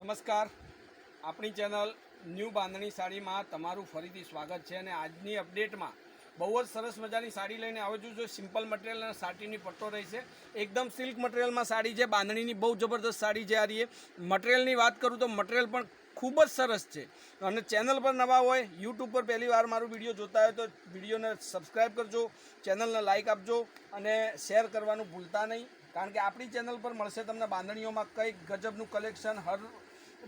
નમસ્કાર, આપણી channel new બાંધણી સાડીમાં તમારું ફરીથી સ્વાગત છે। અને આજની અપડેટમાં બહુ જ સરસ મજાની સાડી લઈને આવ્યો છું। જો સિમ્પલ મટીરિયલ અને સાટીની પટ્ટો રહેશે, એકદમ સિલ્ક મટીરિયલમાં સાડી છે। બાંધણીની બહુ જબરદસ્ત સાડી છે। આ રહી મટીરિયલની વાત કરું તો મટીરિયલ પણ ખૂબ જ સરસ છે। અને ચેનલ પર નવા હોય, યુટ્યુબ પર પહેલી વાર મારું વિડીયો જોતા હોય તો વિડીયોને સબસ્ક્રાઈબ કરજો, ચેનલને લાઇક આપજો અને શેર કરવાનું ભૂલતા નહીં, કારણ કે આપણી ચેનલ પર મળશે તમને બાંધણીઓમાં કંઈક ગજબનું કલેક્શન।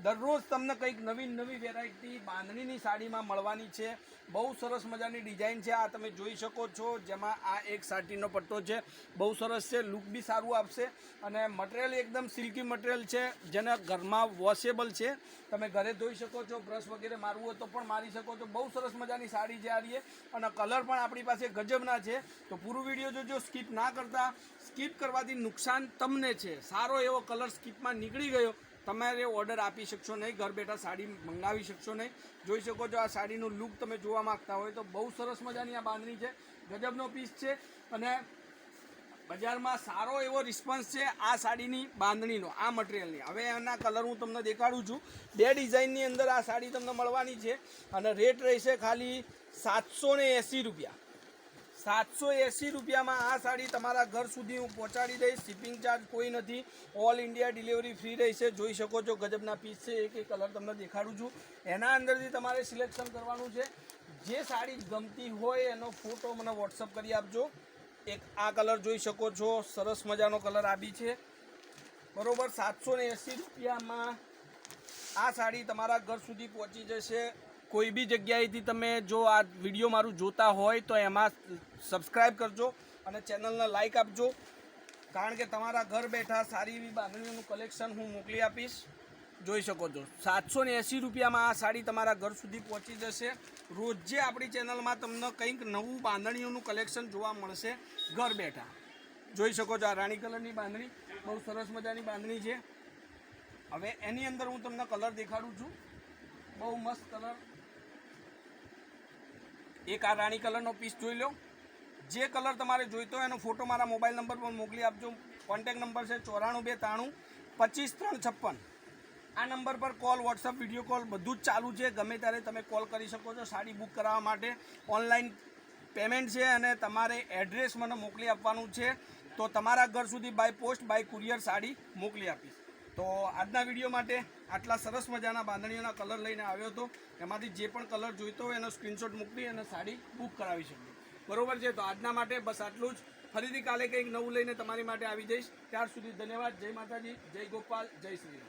દરરોજ તમને કંઈક નવી વેરાયટી બાંધણીની સાડીમાં મળવાની છે। બહુ સરસ મજાની ડિઝાઇન છે, આ તમે જોઈ શકો છો। જેમાં આ એક સાટીનો પટ્ટો છે, બહુ સરસ છે, લુક બી સારું આપશે અને મટીરિયલ એકદમ સિલ્કી મટીરિયલ છે, જેને ઘરમાં વોશેબલ છે, તમે ઘરે ધોઈ શકો છો। બ્રશ વગેરે મારવું હોય તો પણ મારી શકો છો। બહુ સરસ મજાની સાડી છે આ રહી અને કલર પણ આપણી પાસે ગજબના છે। તો પૂરું વિડીયો જોજો, સ્કીપ ના કરતા। સ્કીપ કરવાથી નુકસાન તમને છે। સારો એવો કલર સ્કીપમાં નીકળી ગયો, તમારે ઓર્ડર આપી શકશો નહીં, ઘર બેઠા સાડી મંગાવી શકશો નહીં। જોઈ શકો છો આ સાડીનું લુક તમે જોવા માગતા હોય તો બહુ સરસ મજાની આ બાંધણી છે, ગજબનો પીસ છે અને બજારમાં સારો એવો રિસ્પોન્સ છે આ સાડીની બાંધણીનો, આ મટીરિયલની। હવે એના કલર હું તમને દેખાડું છું। બે ડિઝાઇનની અંદર આ સાડી તમને મળવાની છે અને રેટ રહેશે ખાલી 780 રૂપિયા। 780 રૂપિયામાં આ સાડી તમારા ઘર સુધી હું પહોંચાડી દઈશ। શિપિંગ ચાર્જ કોઈ નથી, ઓલ ઇન્ડિયા ડિલિવરી ફ્રી રહેશે। જોઈ શકો છો ગજબના પીસ છે, એક કલર તમને દેખાડું છું। એના અંદરથી તમારે સિલેક્શન કરવાનું છે, જે સાડી ગમતી હોય એનો ફોટો મને વોટ્સઅપ કરી આપજો। એક આ કલર જોઈ શકો છો, સરસ મજાનો કલર આપી છે, બરોબર। 780 રૂપિયામાં આ સાડી તમારા ઘર સુધી પહોંચી જશે। કોઈ બી જગ્યાએથી તમે જો આ વિડીયો મારું જોતા હોય તો એમાં સબસ્ક્રાઈબ કરજો અને ચેનલને લાઇક આપજો, કારણ કે તમારા ઘર બેઠા સારી એવી બાંધણીઓનું કલેક્શન હું મોકલી આપીશ। જોઈ શકો છો 780 રૂપિયામાં આ સાડી તમારા ઘર સુધી પહોંચી જશે। રોજે આપણી ચેનલમાં તમને કંઈક નવું બાંધણીઓનું કલેક્શન જોવા મળશે ઘર બેઠા। જોઈ શકો છો આ રાણી કલરની બાંધણી, બહુ સરસ મજાની બાંધણી છે। હવે એની અંદર હું તમને કલર દેખાડું છું, બહુ મસ્ત કલર। એક આ રાણી કલરનો પીસ જોઈ લો, જે કલર તમારે જોઈતો હોય એનો ફોટો મારા મોબાઈલ નંબર પર મોકલી આપજો। કોન્ટેક નંબર છે 94 92 25 356। આ નંબર પર કોલ, વોટ્સઅપ, વિડીયો કોલ બધું જ ચાલુ છે, ગમે ત્યારે તમે કોલ કરી શકો છો। સાડી બુક કરાવવા માટે ઓનલાઈન પેમેન્ટ છે અને તમારે એડ્રેસ મને મોકલી આપવાનું છે, તો તમારા ઘર સુધી by post, by courier sari મોકલી આપીશ। તો આજના વિડીયો માટે આટલા સરસ મજાના બાંધણીઓના કલર લઈને આવ્યો હતો, એમાંથી જે પણ કલર જોઈતો હોય એનો સ્ક્રીનશોટ મોકલી અને સાડી બુક કરાવી શકજો, બરોબર છે। તો આજના માટે બસ આટલું જ। ફરીથી કાલે કંઈક નવું લઈને તમારી માટે આવી જઈશ। ત્યાર સુધી ધન્યવાદ। જય માતાજી, જય ગોપાલ, જય શ્રી રામ।